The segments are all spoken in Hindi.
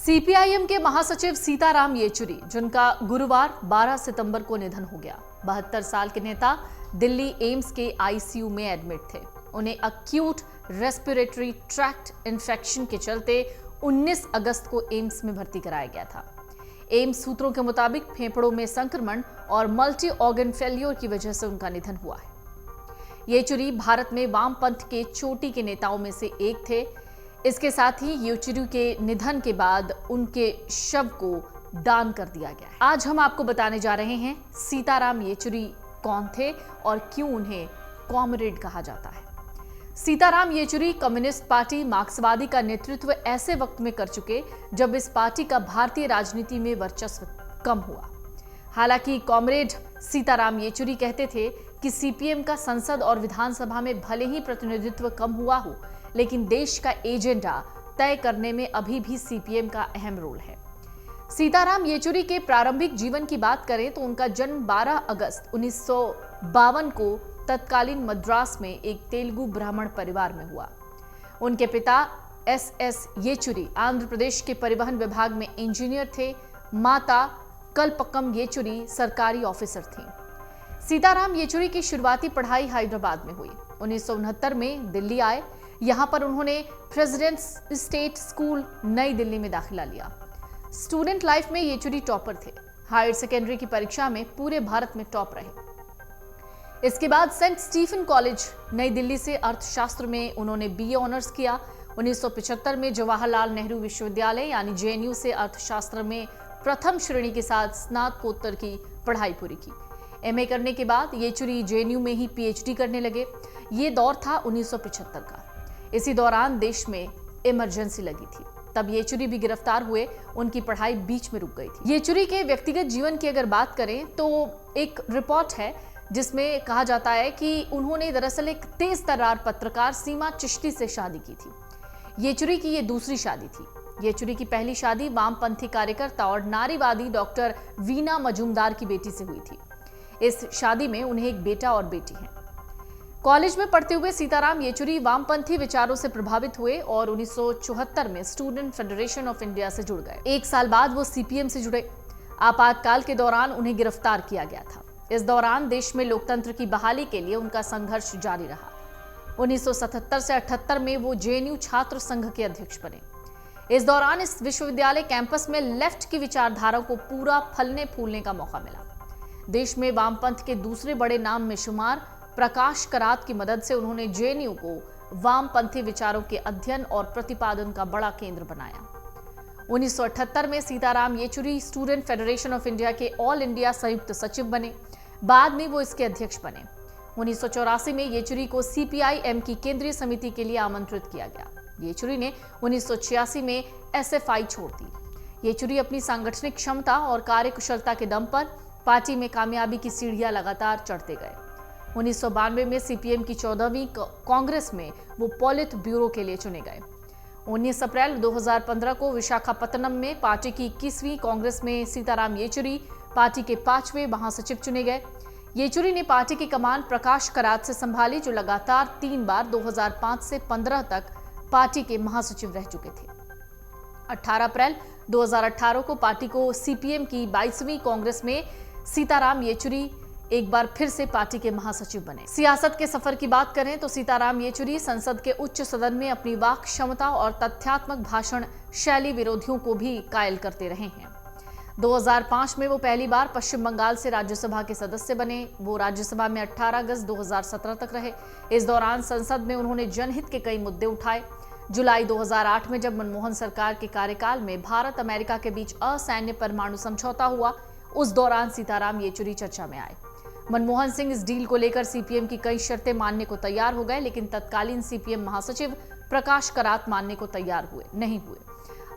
सीपीआईएम के महासचिव सीताराम येचुरी, जिनका गुरुवार 12 सितंबर को निधन हो गया। 72 साल के नेता दिल्ली एम्स के आईसीयू में एडमिट थे। उन्हें एक्यूट रेस्पिरेटरी ट्रैक्ट इन्फेक्शन के चलते 19 अगस्त को एम्स में भर्ती कराया गया था। एम्स सूत्रों के मुताबिक फेफड़ों में संक्रमण और मल्टी ऑर्गन फेल्योर की वजह से उनका निधन हुआ है। येचुरी भारत में वामपंथ के चोटी के नेताओं में से एक थे। इसके साथ ही येचुरी के निधन के बाद उनके शव को दान कर दिया गया है। आज हम आपको बताने जा रहे हैं सीताराम येचुरी कौन थे और क्यों उन्हें कॉमरेड कहा जाता है। सीताराम येचुरी कम्युनिस्ट पार्टी मार्क्सवादी का नेतृत्व ऐसे वक्त में कर चुके जब इस पार्टी का भारतीय राजनीति में वर्चस्व कम हुआ। हालांकि कॉमरेड सीताराम येचुरी कहते थे कि सीपीएम का संसद और विधानसभा में भले ही प्रतिनिधित्व कम हुआ हो, लेकिन देश का एजेंडा तय करने में अभी भी सीपीएम का अहम रोल है। सीताराम येचुरी के प्रारंभिक जीवन की बात करें तो उनका जन्म 12 अगस्त 1952 को तत्कालीन मद्रास में एक तेलुगु ब्राह्मण परिवार में हुआ। उनके पिता एस येचुरी आंध्र प्रदेश के परिवहन विभाग में इंजीनियर थे। माता कल्पकम येचुरी सरकारी ऑफिसर थीं। सीताराम येचुरी की शुरुआती पढ़ाई हैदराबाद में हुई। 1969 में दिल्ली आए। यहां पर उन्होंने प्रेसिडेंट्स स्टेट स्कूल नई दिल्ली में दाखिला लिया। स्टूडेंट लाइफ में येचुरी टॉपर थे। हायर सेकेंडरी की परीक्षा में पूरे भारत में टॉप रहे। इसके बाद सेंट स्टीफन कॉलेज नई दिल्ली से अर्थशास्त्र में उन्होंने बीए ऑनर्स किया। 1975 में जवाहरलाल नेहरू विश्वविद्यालय यानी जेएनयू से अर्थशास्त्र में प्रथम श्रेणी के साथ स्नातकोत्तर की पढ़ाई पूरी की। एमए करने के बाद येचुरी जेएनयू में ही पीएचडी करने लगे। ये दौर था 1975 का। इसी दौरान देश में इमरजेंसी लगी थी। तब येचुरी भी गिरफ्तार हुए। उनकी पढ़ाई बीच में रुक गई थी। येचुरी के व्यक्तिगत जीवन की अगर बात करें तो एक रिपोर्ट है जिसमें कहा जाता है कि उन्होंने दरअसल एक तेज तर्रार पत्रकार सीमा चिश्ती से शादी की थी। येचुरी की ये दूसरी शादी थी। येचुरी की पहली शादी वामपंथी कार्यकर्ता और नारीवादी डॉक्टर वीना मजूमदार की बेटी से हुई थी। इस शादी में उन्हें एक बेटा और बेटी है। कॉलेज में पढ़ते हुए सीताराम येचुरी वामपंथी विचारों से प्रभावित हुए और 1974 में स्टूडेंट फेडरेशन ऑफ इंडिया से जुड़ गए। एक साल बाद वो सीपीएम से जुड़े। आपातकाल के दौरान उन्हें गिरफ्तार किया गया था। इस दौरान देश में लोकतंत्र की बहाली के लिए उनका संघर्ष जारी रहा। 1977 से 78 में वो जेएनयू छात्र संघ के अध्यक्ष बने। इस दौरान इस विश्वविद्यालय कैंपस में लेफ्ट की विचारधारा को पूरा फलने फूलने का मौका मिला। देश में वामपंथ के दूसरे बड़े नाम में शुमार प्रकाश करात की मदद से उन्होंने जेएनयू को वामपंथी विचारों के अध्ययन और प्रतिपादन का बड़ा केंद्र बनाया। 1978 में Sitaram Yechury student federation of India के ऑल इंडिया संयुक्त सचिव बने। बाद में वो इसके अध्यक्ष बने। 1984 में येचुरी को सीपीआईएम की केंद्रीय समिति के लिए आमंत्रित किया गया। येचुरी ने 1986 में एसएफआई छोड़ दी। येचुरी अपनी सांगठनिक क्षमता और कार्यकुशलता के दम पर पार्टी में कामयाबी की सीढ़ियां लगातार चढ़ते गए। 1992 में सीपीएम की 14वीं कांग्रेस में वो पॉलिट ब्यूरो के लिए चुने गए। 19 अप्रैल 2015 को विशाखापत्तनम में पार्टी की 21वीं कांग्रेस में सीताराम येचुरी पार्टी के 5वें महासचिव चुने गए। येचुरी ने पार्टी की कमान प्रकाश करात से संभाली, जो लगातार 3 बार 2005 से 15 तक पार्टी के महासचिव रह चुके थे। 18 अप्रैल 2018 को पार्टी को सीपीएम की 22वीं कांग्रेस में सीताराम येचुरी एक बार फिर से पार्टी के महासचिव बने। सियासत के सफर की बात करें तो सीताराम येचुरी संसद के उच्च सदन में अपनी वाक क्षमता और तथ्यात्मक भाषण शैली विरोधियों को भी कायल करते रहे हैं। 2005 में वो पहली बार पश्चिम बंगाल से राज्यसभा के सदस्य बने। वो राज्यसभा में 18 अगस्त 2017 तक रहे। इस दौरान संसद में उन्होंने जनहित के कई मुद्दे उठाए। जुलाई 2008 में जब मनमोहन सरकार के कार्यकाल में भारत अमेरिका के बीच असैन्य परमाणु समझौता हुआ, उस दौरान सीताराम येचुरी चर्चा में आए। मनमोहन सिंह इस डील को लेकर सीपीएम की कई शर्तें मानने को तैयार हो गए, लेकिन तत्कालीन सीपीएम महासचिव प्रकाश करात मानने को तैयार नहीं हुए।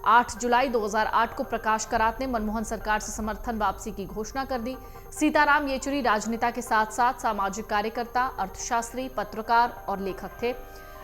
8 जुलाई 2008 को प्रकाश करात ने मनमोहन सरकार से समर्थन वापसी की घोषणा कर दी। सीताराम येचुरी राजनेता के साथ साथ सामाजिक कार्यकर्ता, अर्थशास्त्री, पत्रकार और लेखक थे।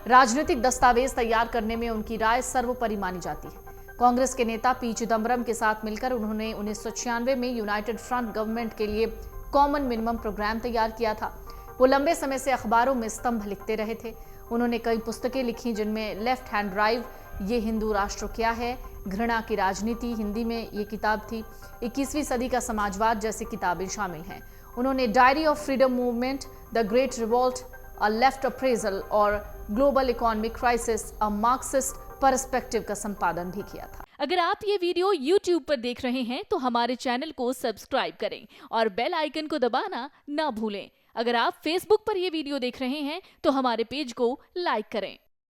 राजनीतिक दस्तावेज तैयार करने में उनकी राय सर्वोपरि मानी जाती है। कांग्रेस के नेता पी चिदम्बरम के साथ मिलकर उन्होंने 1996 में यूनाइटेड फ्रंट गवर्नमेंट के लिए कॉमन मिनिमम प्रोग्राम तैयार किया था। वो लंबे समय से अखबारों में स्तंभ लिखते रहे थे। उन्होंने कई पुस्तकें लिखी जिनमें लेफ्ट हैंड ड्राइव, ये हिंदू राष्ट्र क्या है, घृणा की राजनीति हिंदी में ये किताब थी। 21वीं सदी का समाजवाद जैसी किताबें शामिल हैं। उन्होंने diary of freedom movement, the great revolt, a left appraisal और ग्लोबल इकोनॉमिक क्राइसिस, अ मार्क्सिस्ट पर्सपेक्टिव का संपादन भी किया था। अगर आप ये वीडियो YouTube पर देख रहे हैं तो हमारे चैनल को सब्सक्राइब करें और बेल आइकन को दबाना ना भूलें। अगर आप Facebook पर ये वीडियो देख रहे हैं तो हमारे पेज को लाइक करें।